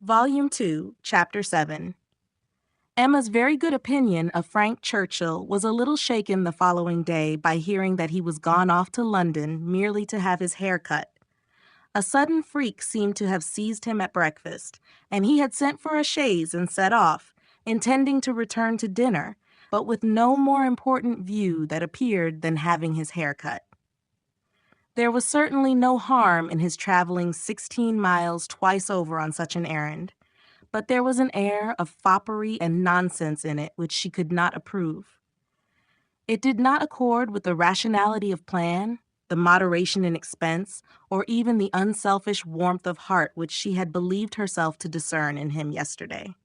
Volume 2, Chapter 7. Emma's very good opinion of Frank Churchill was a little shaken the following day by hearing that he was gone off to London merely to have his hair cut. A sudden freak seemed to have seized him at breakfast, and he had sent for a chaise and set off, intending to return to dinner, but with no more important view that appeared than having his hair cut. There was certainly no harm in his traveling 16 miles twice over on such an errand, but there was an air of foppery and nonsense in it which she could not approve. It did not accord with the rationality of plan, the moderation in expense, or even the unselfish warmth of heart which she had believed herself to discern in him yesterday.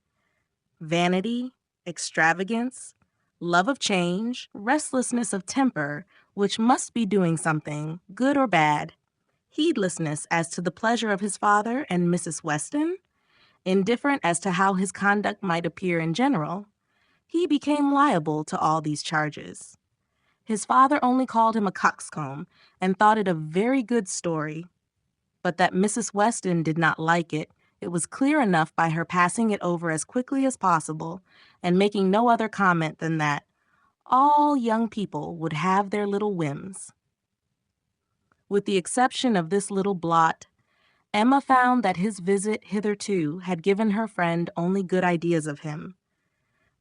Vanity, extravagance, love of change, restlessness of temper, which must be doing something, good or bad, heedlessness as to the pleasure of his father and Mrs. Weston, indifferent as to how his conduct might appear in general, he became liable to all these charges. His father only called him a coxcomb and thought it a very good story, but that Mrs. Weston did not like it, it was clear enough by her passing it over as quickly as possible and making no other comment than that all young people would have their little whims. With the exception of this little blot, Emma found that his visit hitherto had given her friend only good ideas of him.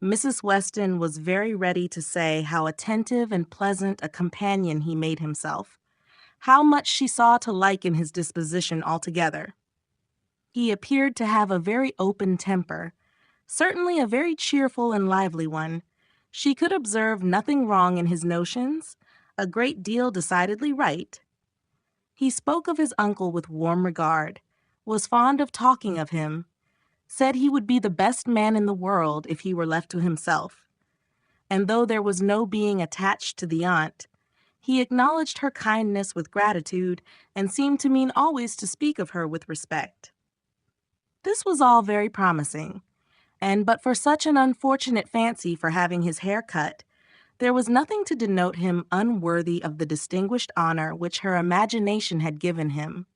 Mrs. Weston was very ready to say how attentive and pleasant a companion he made himself, how much she saw to like in his disposition altogether. He appeared to have a very open temper, certainly a very cheerful and lively one. She could observe nothing wrong in his notions, a great deal decidedly right. He spoke of his uncle with warm regard, was fond of talking of him, said he would be the best man in the world if he were left to himself. And though there was no being attached to the aunt, he acknowledged her kindness with gratitude and seemed to mean always to speak of her with respect. This was all very promising, and but for such an unfortunate fancy for having his hair cut, there was nothing to denote him unworthy of the distinguished honor which her imagination had given him.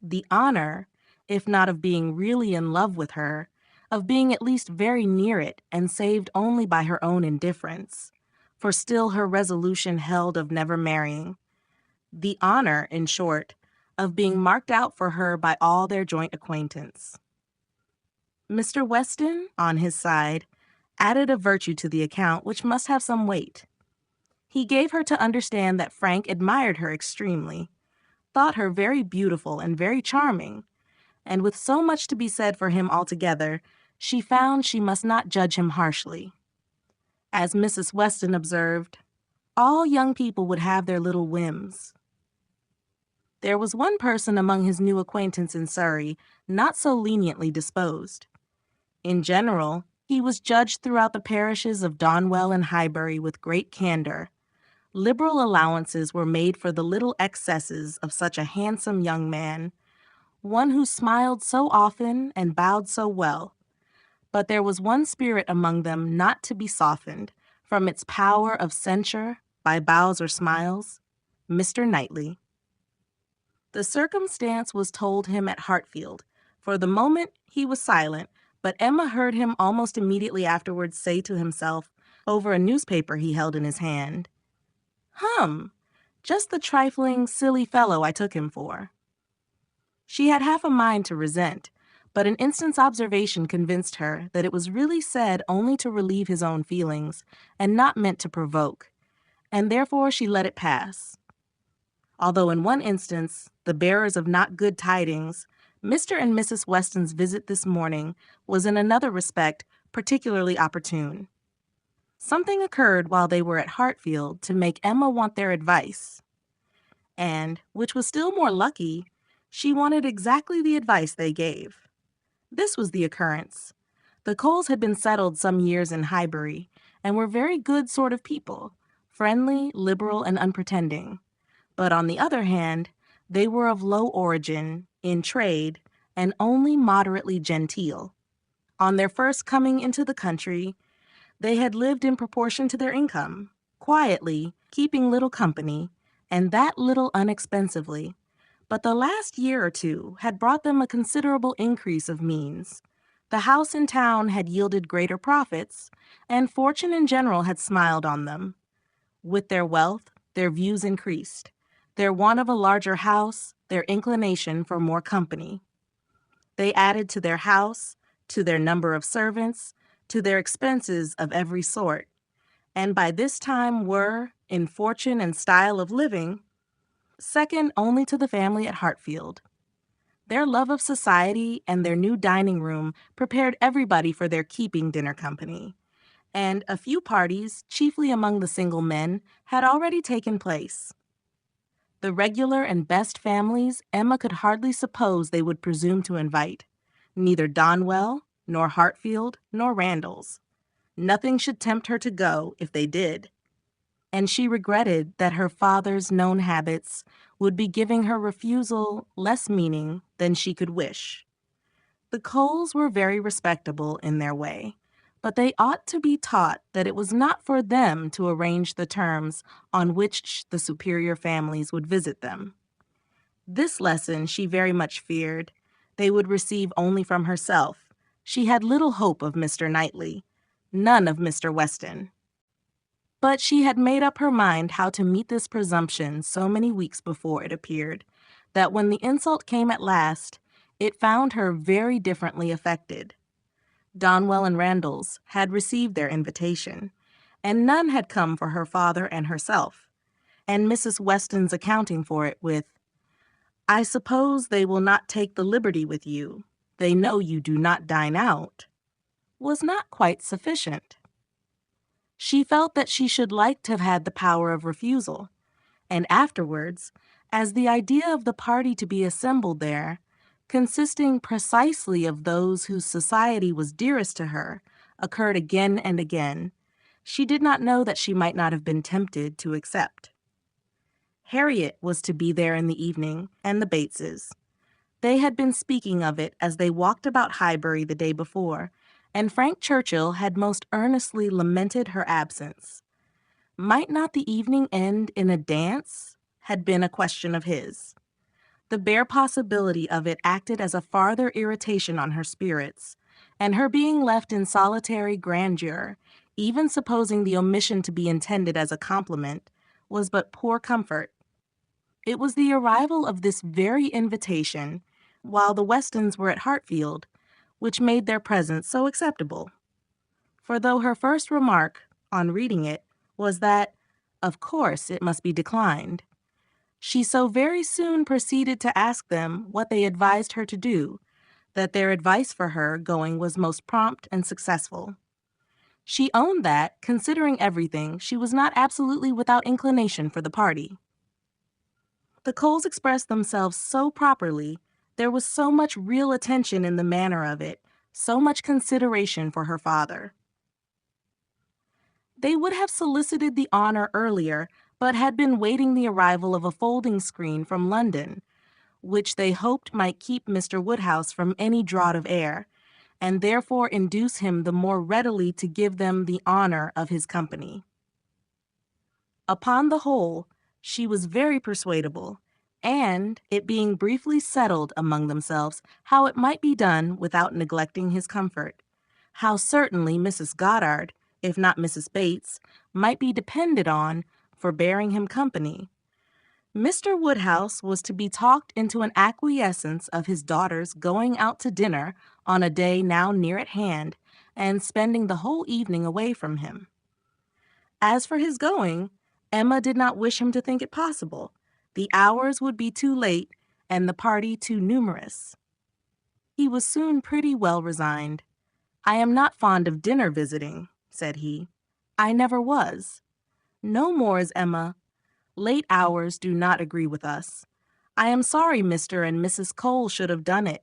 The honor, if not of being really in love with her, of being at least very near it and saved only by her own indifference, for still her resolution held of never marrying. The honor, in short, of being marked out for her by all their joint acquaintance. Mr. Weston, on his side, added a virtue to the account which must have some weight. He gave her to understand that Frank admired her extremely, thought her very beautiful and very charming, and with so much to be said for him altogether, she found she must not judge him harshly. As Mrs. Weston observed, all young people would have their little whims. There was one person among his new acquaintance in Surrey not so leniently disposed. In general, he was judged throughout the parishes of Donwell and Highbury with great candor. Liberal allowances were made for the little excesses of such a handsome young man, one who smiled so often and bowed so well. But there was one spirit among them not to be softened from its power of censure by bows or smiles, Mr. Knightley. The circumstance was told him at Hartfield. For the moment he was silent, but Emma heard him almost immediately afterwards say to himself, over a newspaper he held in his hand, just the trifling, silly fellow I took him for. She had half a mind to resent, but an instant's observation convinced her that it was really said only to relieve his own feelings, and not meant to provoke, and therefore she let it pass. Although in one instance, the bearers of not good tidings, Mr. and Mrs. Weston's visit this morning was in another respect particularly opportune. Something occurred while they were at Hartfield to make Emma want their advice, and, which was still more lucky, she wanted exactly the advice they gave. This was the occurrence. The Coles had been settled some years in Highbury, and were very good sort of people, friendly, liberal, and unpretending. But on the other hand, they were of low origin, in trade, and only moderately genteel. On their first coming into the country, they had lived in proportion to their income, quietly, keeping little company, and that little unexpensively, But the last year or two had brought them a considerable increase of means. The house in town had yielded greater profits, and fortune in general had smiled on them. With their wealth, their views increased, their want of a larger house, their inclination for more company. They added to their house, to their number of servants, to their expenses of every sort, and by this time were, in fortune and style of living, second only to the family at Hartfield. Their love of society and their new dining room prepared everybody for their keeping dinner company, and a few parties, chiefly among the single men, had already taken place. The regular and best families Emma could hardly suppose they would presume to invite, neither Donwell, nor Hartfield, nor Randalls. Nothing should tempt her to go if they did, and she regretted that her father's known habits would be giving her refusal less meaning than she could wish. The Coles were very respectable in their way, but they ought to be taught that it was not for them to arrange the terms on which the superior families would visit them. This lesson she very much feared they would receive only from herself. She had little hope of Mr. Knightley, none of Mr. Weston. But she had made up her mind how to meet this presumption so many weeks before it appeared, that when the insult came at last, it found her very differently affected. Donwell and Randalls had received their invitation, and none had come for her father and herself, and Mrs. Weston's accounting for it with, "I suppose they will not take the liberty with you. They know you do not dine out," was not quite sufficient. She felt that she should like to have had the power of refusal, and afterwards, as the idea of the party to be assembled there, consisting precisely of those whose society was dearest to her, occurred again and again, she did not know that she might not have been tempted to accept. Harriet was to be there in the evening, and the Bateses. They had been speaking of it as they walked about Highbury the day before, and Frank Churchill had most earnestly lamented her absence. Might not the evening end in a dance? Had been a question of his. The bare possibility of it acted as a farther irritation on her spirits, and her being left in solitary grandeur, even supposing the omission to be intended as a compliment, was but poor comfort. It was the arrival of this very invitation, while the Westons were at Hartfield, which made their presence so acceptable. For though her first remark, on reading it, was that, of course, it must be declined, she so very soon proceeded to ask them what they advised her to do, that their advice for her going was most prompt and successful. She owned that, considering everything, she was not absolutely without inclination for the party. The Coles expressed themselves so properly, there was so much real attention in the manner of it, so much consideration for her father. They would have solicited the honor earlier, but had been waiting the arrival of a folding screen from London, which they hoped might keep Mr. Woodhouse from any draught of air, and therefore induce him the more readily to give them the honor of his company. Upon the whole, she was very persuadable, and, it being briefly settled among themselves how it might be done without neglecting his comfort, how certainly Mrs. Goddard, if not Mrs. Bates, might be depended on for bearing him company, Mr. Woodhouse was to be talked into an acquiescence of his daughter's going out to dinner on a day now near at hand, and spending the whole evening away from him. As for his going, Emma did not wish him to think it possible. The hours would be too late, and the party too numerous. He was soon pretty well resigned. "I am not fond of dinner visiting," said he. "I never was. No more is Emma. Late hours do not agree with us. I am sorry Mr. and Mrs. Cole should have done it.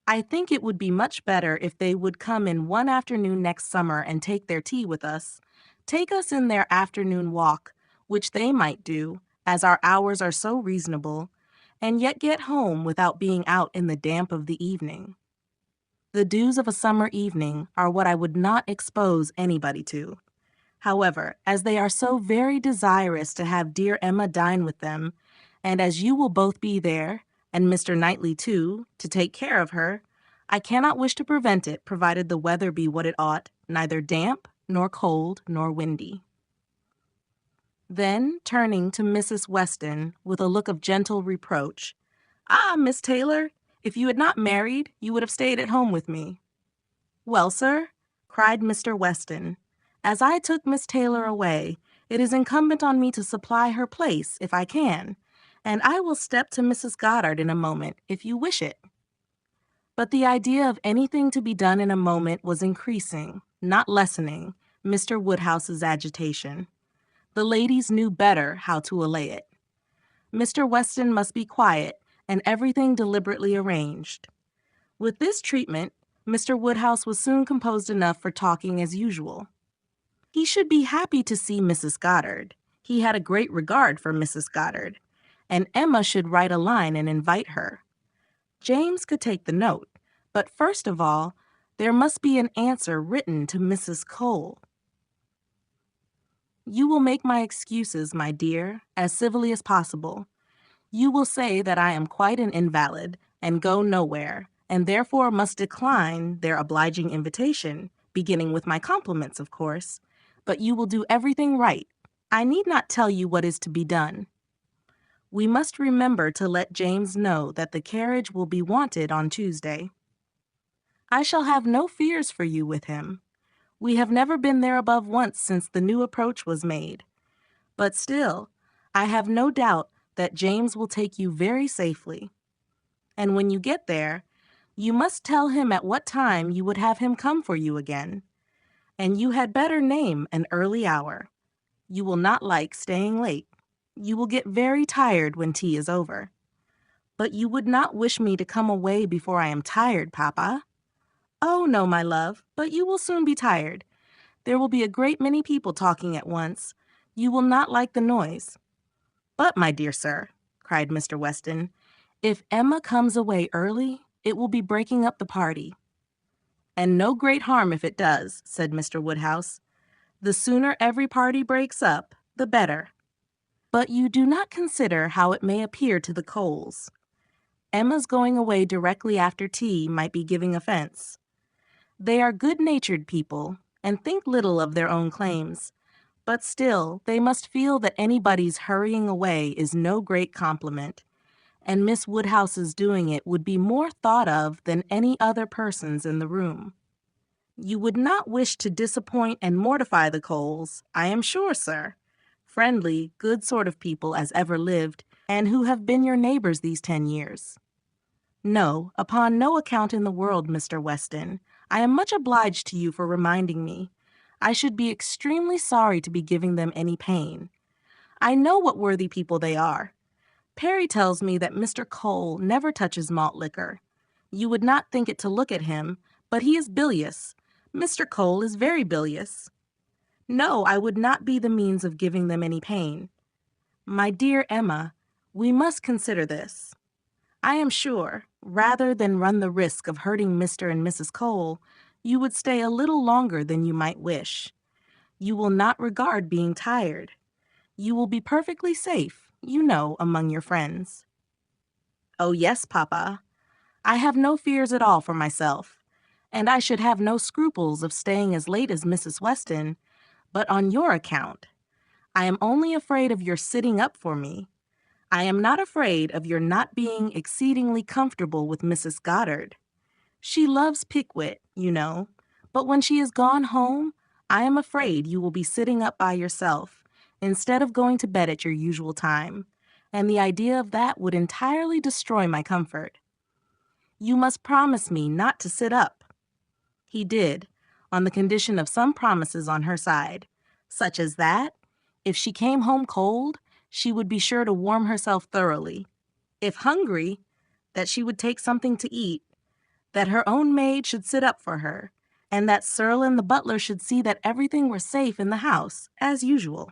I think it would be much better if they would come in one afternoon next summer and take their tea with us, take us in their afternoon walk, which they might do, as our hours are so reasonable, and yet get home without being out in the damp of the evening. The dews of a summer evening are what I would not expose anybody to. However, as they are so very desirous to have dear Emma dine with them, and as you will both be there, and Mr. Knightley too, to take care of her, I cannot wish to prevent it, provided the weather be what it ought, neither damp, nor cold, nor windy." Then, turning to Mrs. Weston with a look of gentle reproach, "Ah, Miss Taylor, if you had not married, you would have stayed at home with me." "Well, sir," cried Mr. Weston, "as I took Miss Taylor away, it is incumbent on me to supply her place, if I can, and I will step to Mrs. Goddard in a moment, if you wish it." But the idea of anything to be done in a moment was increasing, not lessening, Mr. Woodhouse's agitation. The ladies knew better how to allay it. Mr. Weston must be quiet, and everything deliberately arranged. With this treatment, Mr. Woodhouse was soon composed enough for talking as usual. He should be happy to see Mrs. Goddard. He had a great regard for Mrs. Goddard, and Emma should write a line and invite her. James could take the note, but first of all, there must be an answer written to Mrs. Cole. "You will make my excuses, my dear, as civilly as possible. You will say that I am quite an invalid and go nowhere, and therefore must decline their obliging invitation, beginning with my compliments, of course, but you will do everything right. I need not tell you what is to be done. We must remember to let James know that the carriage will be wanted on Tuesday. I shall have no fears for you with him. We have never been there above once since the new approach was made. But still, I have no doubt that James will take you very safely. And when you get there, you must tell him at what time you would have him come for you again. And you had better name an early hour. You will not like staying late. You will get very tired when tea is over. But you would not wish me to come away before I am tired, Papa?" "Oh, no, my love, but you will soon be tired. There will be a great many people talking at once. You will not like the noise." "But, my dear sir," cried Mr. Weston, "if Emma comes away early, it will be breaking up the party." "And no great harm if it does," said Mr. Woodhouse. "The sooner every party breaks up, the better. But you do not consider how it may appear to the Coles. Emma's going away directly after tea might be giving offense. They are good-natured people, and think little of their own claims, but still they must feel that anybody's hurrying away is no great compliment, and Miss Woodhouse's doing it would be more thought of than any other person's in the room. You would not wish to disappoint and mortify the Coles, I am sure, sir. Friendly, good sort of people as ever lived, and who have been your neighbors these 10 years. No, upon no account in the world, Mr. Weston. I am much obliged to you for reminding me. I should be extremely sorry to be giving them any pain. I know what worthy people they are. Perry tells me that Mr. Cole never touches malt liquor. You would not think it to look at him, but he is bilious. Mr. Cole is very bilious. No, I would not be the means of giving them any pain. My dear Emma, we must consider this. I am sure, rather than run the risk of hurting Mr. and Mrs. Cole, you would stay a little longer than you might wish. You will not regard being tired. You will be perfectly safe, you know, among your friends." "Oh, yes, Papa. I have no fears at all for myself, and I should have no scruples of staying as late as Mrs. Weston, but on your account. I am only afraid of your sitting up for me. I am not afraid of your not being exceedingly comfortable with Mrs. Goddard. She loves Pickwit, you know, but when she is gone home, I am afraid you will be sitting up by yourself, instead of going to bed at your usual time, and the idea of that would entirely destroy my comfort. You must promise me not to sit up." He did, on the condition of some promises on her side, such as that, if she came home cold, she would be sure to warm herself thoroughly. If hungry, that she would take something to eat, that her own maid should sit up for her, and that Serlin the butler should see that everything were safe in the house, as usual.